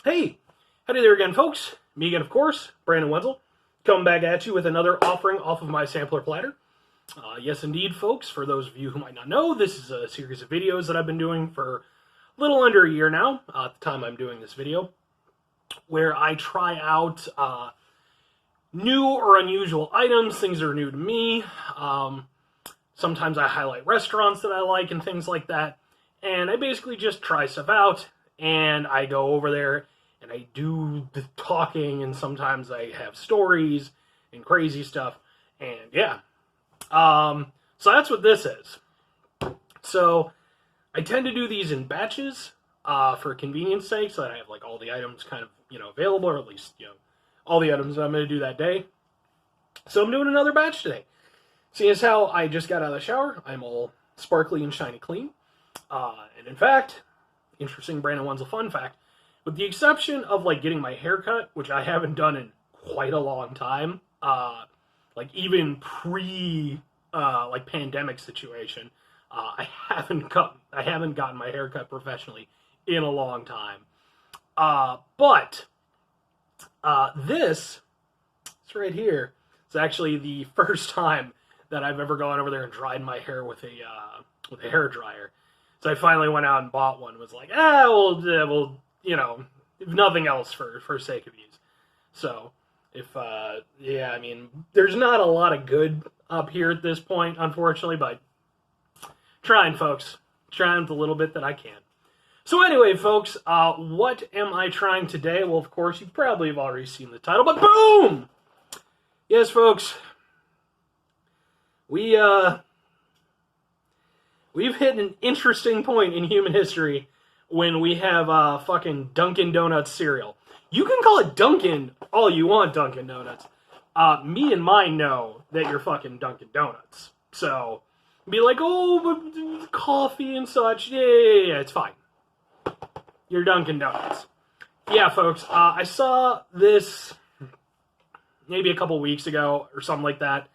Hey, howdy there again, folks. Me again, of course, Brandon Wenzel, coming back at you with another offering off of my Sampler Platter. Yes, indeed, folks, for those of you who might not know, this is a series of videos that I've been doing for a little under a year now, at the time I'm doing this video, where I try out new or unusual items, things that are new to me. Sometimes I highlight restaurants that I like and things like that, and I basically just try stuff out, and I go over there and I do the talking, and sometimes I have stories and crazy stuff, and yeah. So that's what this is. So I tend to do these in batches for convenience sake, so that I have like all the items kind of available, or at least all the items that I'm going to do that day. So I'm doing another batch today. Seeing as how I just got out of the shower, I'm all sparkly and shiny clean. And in fact, interesting Brandon Wenzel fun fact, with the exception of like getting my hair cut, which I haven't done in quite a long time, like even pre like pandemic situation, I haven't gotten my hair cut professionally in a long time. But this right here is actually the first time that I've ever gone over there and dried my hair with a hair dryer. So I finally went out and bought one. Was like, we'll if nothing else for sake of ease. So I mean, there's not a lot of good up here at this point, unfortunately, but trying, folks, trying the little bit that I can. So anyway, folks, what am I trying today? Well, of course, you probably have already seen the title, but boom! Yes, folks, we've hit an interesting point in human history when we have fucking Dunkin' Donuts cereal. You can call it Dunkin' all you want, Dunkin' Donuts. Me and mine know that you're fucking Dunkin' Donuts. So, be like, oh, but coffee and such. Yeah, it's fine. You're Dunkin' Donuts. Yeah, folks, I saw this maybe a couple weeks ago or something like that.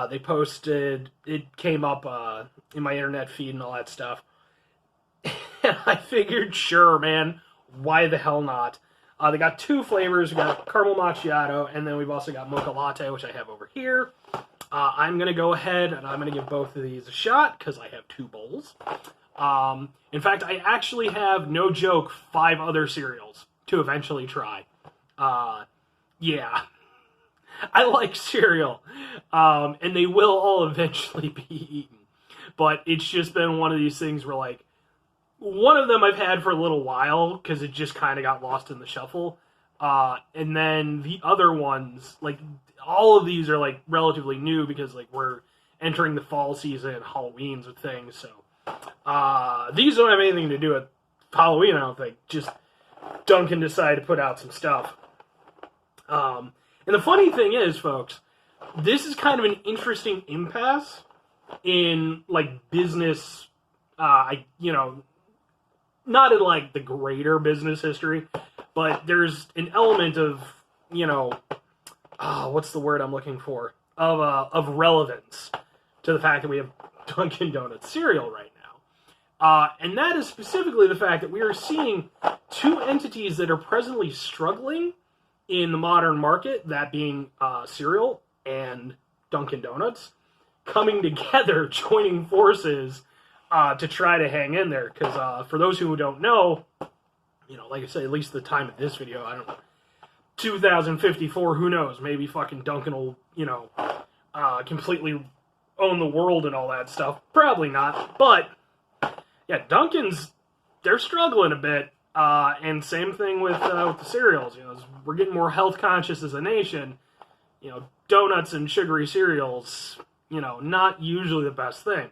They posted, it came up in my internet feed and all that stuff. And I figured, sure, man, why the hell not? They got two flavors. We got caramel macchiato, and then we've also got mocha latte, which I have over here. I'm going to go ahead and I'm going to give both of these a shot because I have two bowls. In fact, I actually have, no joke, 5 other cereals to eventually try. Yeah. I like cereal, and they will all eventually be eaten. But it's just been one of these things where, like, one of them I've had for a little while because it just kind of got lost in the shuffle. And then the other ones, like, all of these are, like, relatively new because, like, we're entering the fall season and Halloween's and things. So these don't have anything to do with Halloween, I don't think. Just Dunkin' decided to put out some stuff. And the funny thing is, folks, this is kind of an interesting impasse in, like, business, not in, like, the greater business history, but there's an element of, what's the word I'm looking for? Of relevance to the fact that we have Dunkin' Donuts cereal right now. And that is specifically the fact that we are seeing two entities that are presently struggling in the modern market, that being cereal and Dunkin' Donuts, coming together, joining forces to try to hang in there. Because for those who don't know, like I say, at least the time of this video, I don't know, 2054, who knows? Maybe fucking Dunkin' will, completely own the world and all that stuff. Probably not. But, yeah, Dunkin's, they're struggling a bit. And same thing with the cereals. As we're getting more health conscious as a nation, donuts and sugary cereals, not usually the best thing.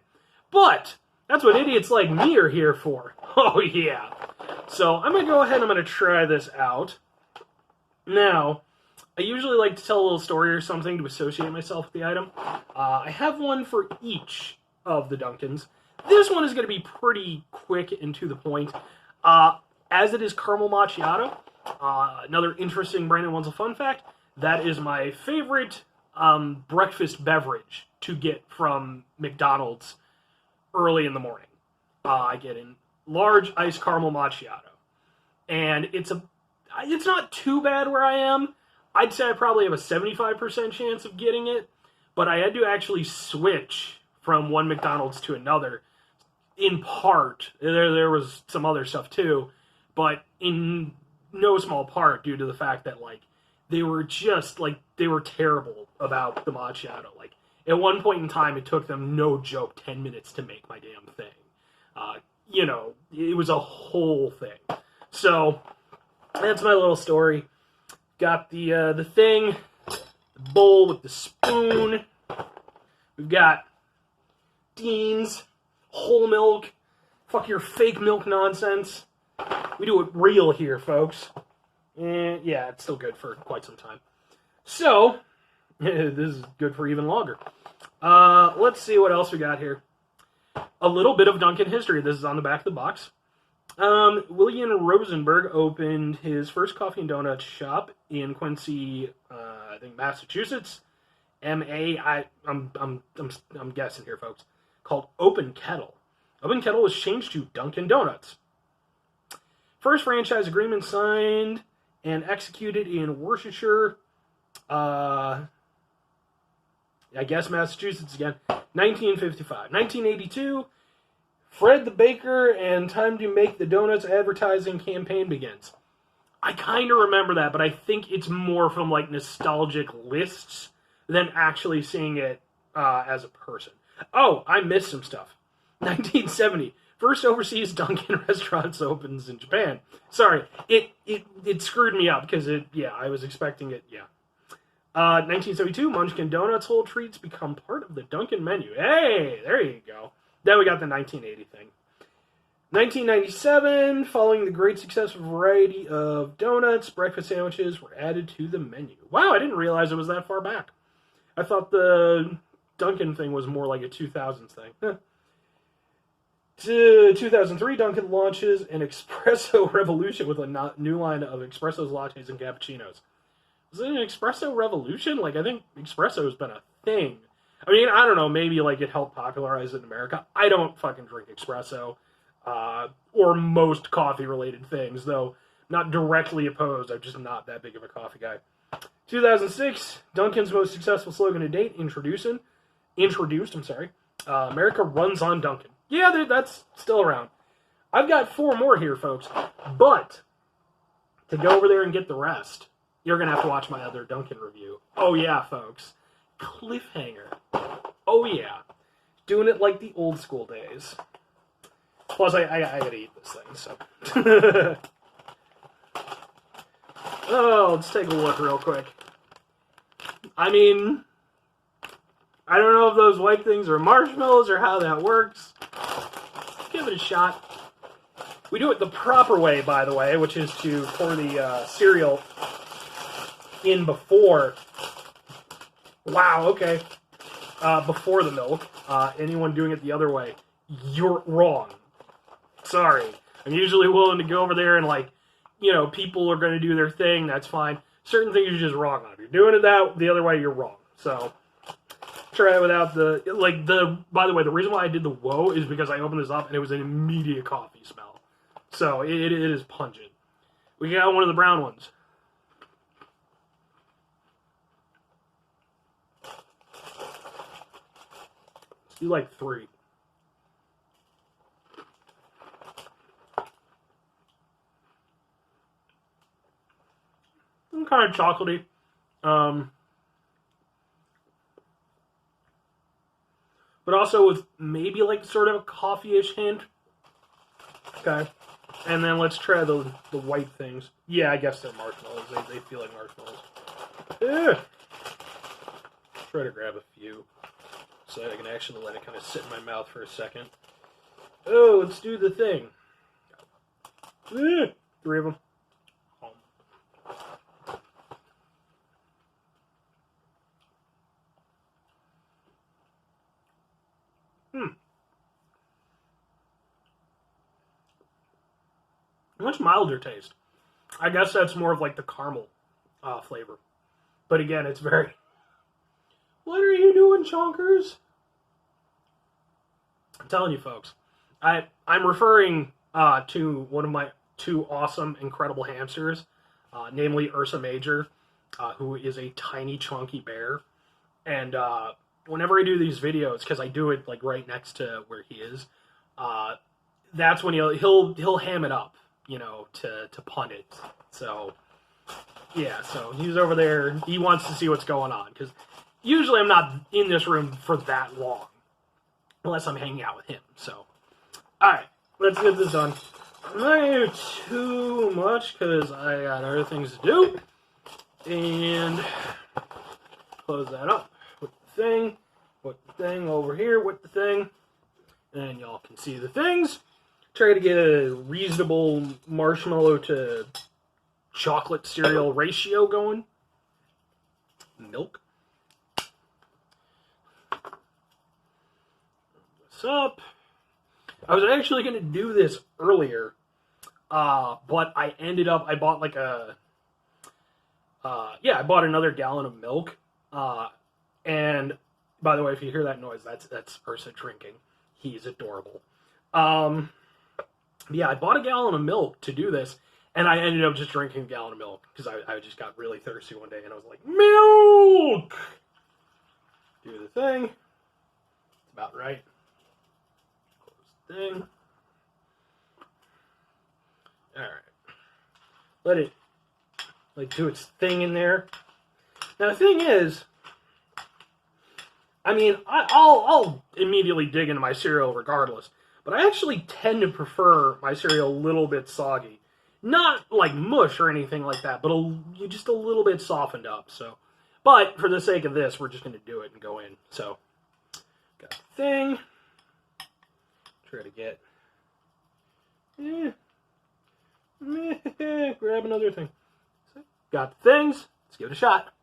But that's what idiots like me are here for. Oh, yeah. So I'm going to go ahead and I'm going to try this out. Now, I usually like to tell a little story or something to associate myself with the item. I have one for each of the Dunkins. This one is going to be pretty quick and to the point. As it is caramel macchiato, another interesting Brandon Wenzel fun fact, that is my favorite breakfast beverage to get from McDonald's early in the morning. I get a large iced caramel macchiato. And it's It's not too bad where I am. I'd say I probably have a 75% chance of getting it, but I had to actually switch from one McDonald's to another. In part, there was some other stuff too, but in no small part due to the fact that like they were terrible about the macchiato. Like at one point in time, it took them no joke 10 minutes to make my damn thing. It was a whole thing. So that's my little story. Got the thing, the bowl with the spoon. We've got Dean's whole milk. Fuck your fake milk nonsense. We do it real here, folks. And yeah, it's still good for quite some time. So, this is good for even longer. Let's see what else we got here. A little bit of Dunkin' history. This is on the back of the box. William Rosenberg opened his first coffee and donut shop in Quincy, I think Massachusetts. I'm guessing here, folks. Called Open Kettle. Open Kettle was changed to Dunkin' Donuts. First franchise agreement signed and executed in Worcestershire, I guess Massachusetts again, 1955. 1982, Fred the Baker and Time to Make the Donuts advertising campaign begins. I kind of remember that, but I think it's more from like nostalgic lists than actually seeing it as a person. Oh, I missed some stuff. 1970, first overseas Dunkin' restaurants opens in Japan. Sorry, it screwed me up because I was expecting it, 1972, Munchkin Donuts whole treats become part of the Dunkin' menu. Hey, there you go. Then we got the 1980 thing. 1997, following the great success of a variety of donuts, breakfast sandwiches were added to the menu. Wow, I didn't realize it was that far back. I thought the Dunkin' thing was more like a 2000s thing. 2003, Dunkin' launches an espresso revolution with a new line of espressos, lattes, and cappuccinos. Was it an espresso revolution? Like, I think espresso has been a thing. I mean, I don't know, maybe like it helped popularize it in America. I don't fucking drink espresso, or most coffee-related things, though not directly opposed. I'm just not that big of a coffee guy. 2006, Dunkin's most successful slogan to date, introduced, America runs on Dunkin'. Yeah, that's still around. I've got 4 more here, folks, but to go over there and get the rest, you're going to have to watch my other Dunkin' review. Oh yeah, folks. Cliffhanger. Oh yeah. Doing it like the old school days. Plus, I gotta eat this thing, so. Oh, let's take a look real quick. I mean, I don't know if those white things are marshmallows or how that works. Let's give it a shot. We do it the proper way, by the way, which is to pour the cereal in before. Wow, okay. Before the milk. Anyone doing it the other way, you're wrong. Sorry. I'm usually willing to go over there and people are going to do their thing, that's fine. Certain things you're just wrong on. If you're doing it the other way, you're wrong. So, try it without by the way, the reason why I did the whoa is because I opened this up and it was an immediate coffee smell. So, it is pungent. We got one of the brown ones. Let's do 3. Kind of chocolatey. But also with maybe sort of a coffee-ish hint. Okay. And then let's try the white things. Yeah, I guess they're marshmallows. They feel like marshmallows. Ugh. Try to grab a few so I can actually let it kind of sit in my mouth for a second. Oh, let's do the thing. Ugh. 3 of them. Much milder taste. I guess that's more of the caramel flavor. But again, it's very... What are you doing, chonkers? I'm telling you, folks. I'm referring to one of my 2 awesome, incredible hamsters. namely Ursa Major, who is a tiny, chunky bear. And whenever I do these videos, because I do it like right next to where he is, that's when he'll ham it up, to pun it. So yeah, so he's over there. He wants to see what's going on because usually I'm not in this room for that long, unless I'm hanging out with him. So, all right, let's get this done. I'm not gonna do too much because I got other things to do, and close that up. Put the thing over here with the thing, and y'all can see the things. Try to get a reasonable marshmallow to chocolate cereal ratio going. Milk. What's up? I was actually going to do this earlier, but I bought like I bought another gallon of milk. And by the way, if you hear that noise, that's Ursa drinking. He's adorable. Yeah, I bought a gallon of milk to do this, and I ended up just drinking a gallon of milk because I just got really thirsty one day, and I was like, milk! Do the thing. It's about right. Close the thing. Alright. Let it do its thing in there. Now the thing is, I mean, I'll immediately dig into my cereal regardless, but I actually tend to prefer my cereal a little bit soggy. Not like mush or anything like that, but just a little bit softened up. So, but for the sake of this, we're just going to do it and go in. So, got the thing. Try to get. Grab another thing. Got the things. Let's give it a shot.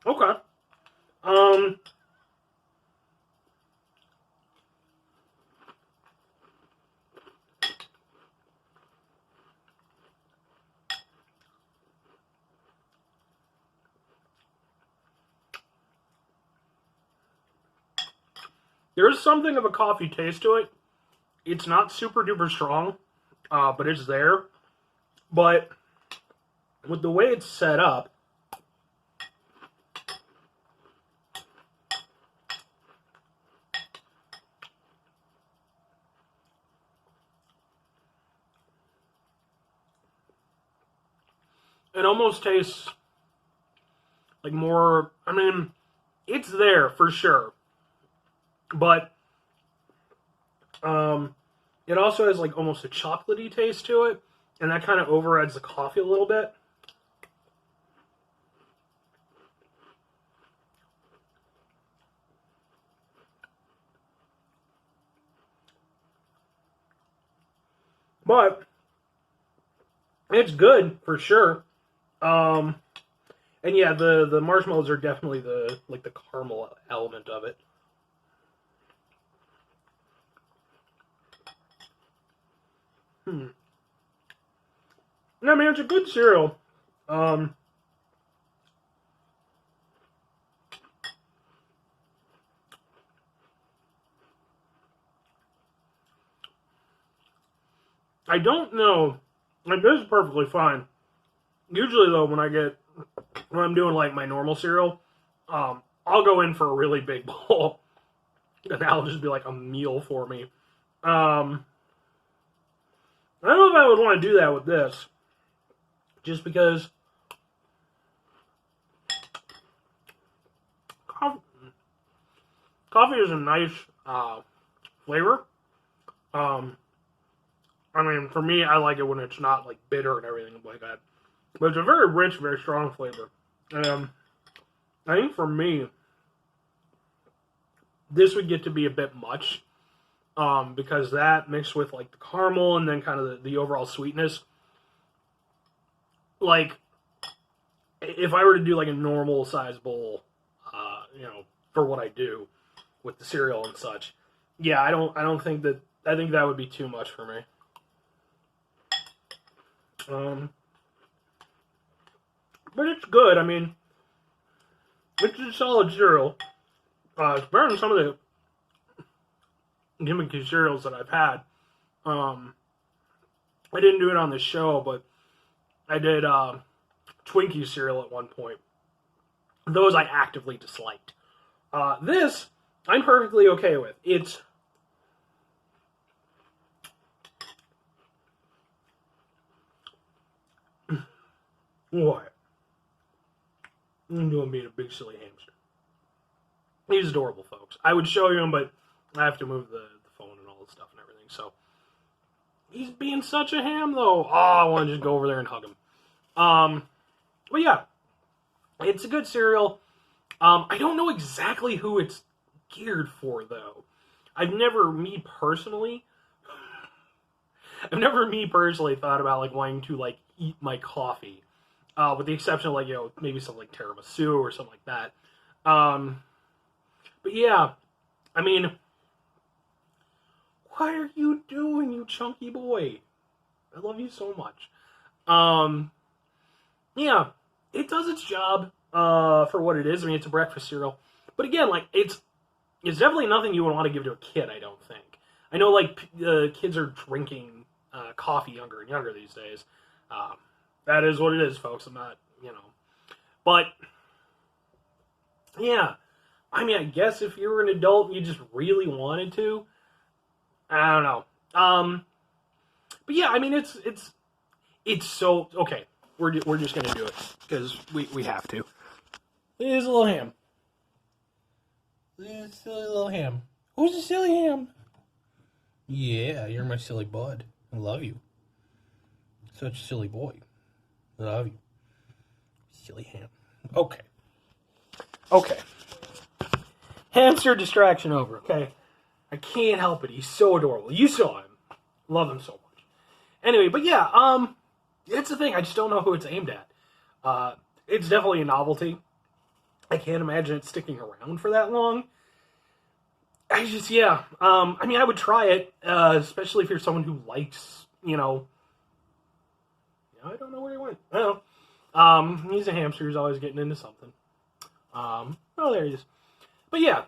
Okay. There's something of a coffee taste to it. It's not super duper strong, but it's there. But with the way it's set up, it almost tastes like more, I mean, it's there for sure. But it also has like almost a chocolatey taste to it, and that kind of overrides the coffee a little bit. But it's good for sure. And yeah, the marshmallows are definitely the caramel element of it. I mean, it's a good cereal. I don't know. Like, this is perfectly fine. Usually, though, when I'm doing, like, my normal cereal, I'll go in for a really big bowl. And that'll just be, like, a meal for me. I don't know if I would want to do that with this. Just because coffee is a nice flavor. I mean, for me, I like it when it's not, like, bitter and everything like that. But it's a very rich, very strong flavor. I think for me, this would get to be a bit much. Because that mixed with, like, the caramel and then kind of the overall sweetness. Like, if I were to do, like, a normal size bowl, for what I do with the cereal and such, yeah, I think that would be too much for me. But it's good. I mean, it's a solid cereal. It's better than some of the gimmicky cereals that I've had. I didn't do it on the show, but I did Twinkie cereal at one point. Those I actively disliked. This, I'm perfectly okay with. It's... What? I'm doing being a big silly hamster. He's adorable, folks. I would show you him, but I have to move the phone and all the stuff and everything, so... He's being such a ham, though. Oh, I want to just go over there and hug him. But yeah, it's a good cereal. I don't know exactly who it's geared for, though. I've never, me personally, thought about, like, wanting to, like, eat my coffee. With the exception of, like, you know, maybe something like tiramisu or something like that. But yeah, I mean... What are you doing, you chunky boy? I love you so much. Yeah, it does its job for what it is. I mean, it's a breakfast cereal. But again, like, it's definitely nothing you would want to give to a kid, I don't think. I know, like, kids are drinking coffee younger and younger these days. That is what it is, folks. I'm not, you know. But, yeah. I mean, I guess if you were an adult and you just really wanted to, I don't know. But yeah, I mean, it's so... Okay, we're just going to do it, because we have to. It is a little ham. It's a silly little ham. Who's a silly ham? Yeah, you're my silly bud. I love you. Such a silly boy. I love you. Silly ham. Okay. Hamster distraction over, okay? I can't help it. He's so adorable. You saw him. Love him so much. Anyway, but yeah, it's the thing. I just don't know who it's aimed at. It's definitely a novelty. I can't imagine it sticking around for that long. I just, yeah. I mean, I would try it, especially if you're someone who likes, you know... I don't know where he went. I don't know. He's a hamster. He's always getting into something. Oh, there he is. But yeah,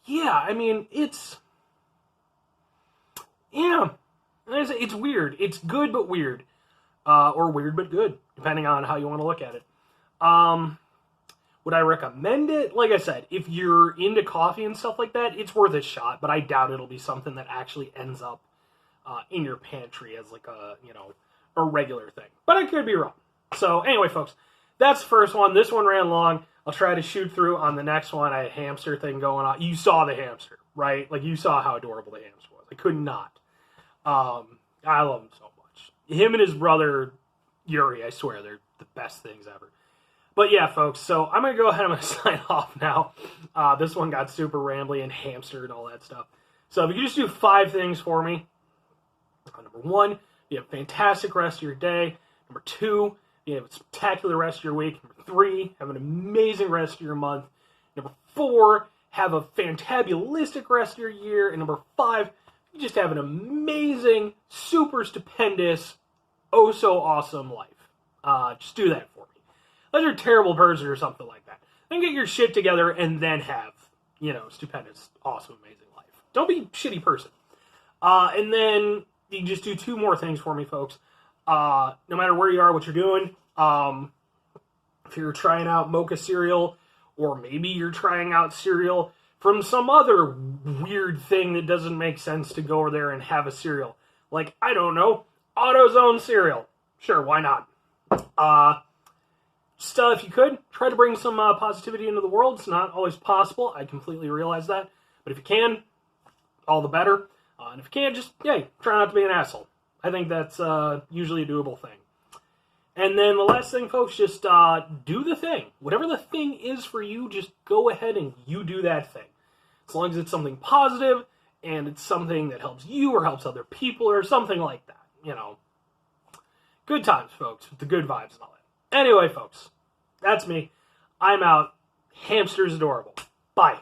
yeah, I mean, it's weird. It's good but weird. Or weird but good, depending on how you want to look at it. Would I recommend it? Like I said, if you're into coffee and stuff like that, it's worth a shot, but I doubt it'll be something that actually ends up in your pantry as like a, you know, a regular thing. But I could be wrong. So anyway, folks, that's the first one. This one ran long. I'll try to shoot through on the next one. I had a hamster thing going on. You saw the hamster, right? Like, you saw how adorable the hamster was. I could not. I love him so much. Him and his brother, Yuri, I swear, they're the best things ever. But yeah, folks, so I'm going to go ahead and I'm going to sign off now. This one got super rambly and hamster and all that stuff. So if you could just do 5 things for me. Number 1, you have a fantastic rest of your day. Number 2, you have a spectacular rest of your week. Number 3, have an amazing rest of your month. Number 4, have a fantabulistic rest of your year. And number 5, you just have an amazing, super stupendous, oh so awesome life. Just do that for me. Unless you're a terrible person or something like that. Then get your shit together and then have, you know, stupendous, awesome, amazing life. Don't be a shitty person. And then you can just do 2 more things for me, folks. No matter where you are, what you're doing, if you're trying out mocha cereal, or maybe you're trying out cereal from some other weird thing that doesn't make sense to go over there and have a cereal. Like, I don't know, AutoZone cereal. Sure, why not? If you could, try to bring some positivity into the world. It's not always possible. I completely realize that. But if you can, all the better. And if you can't, just, try not to be an asshole. I think that's usually a doable thing. And then the last thing, folks, just do the thing. Whatever the thing is for you, just go ahead and you do that thing. As long as it's something positive, and it's something that helps you or helps other people or something like that. You know, good times, folks, with the good vibes and all that. Anyway, folks, that's me. I'm out. Hamster's adorable. Bye.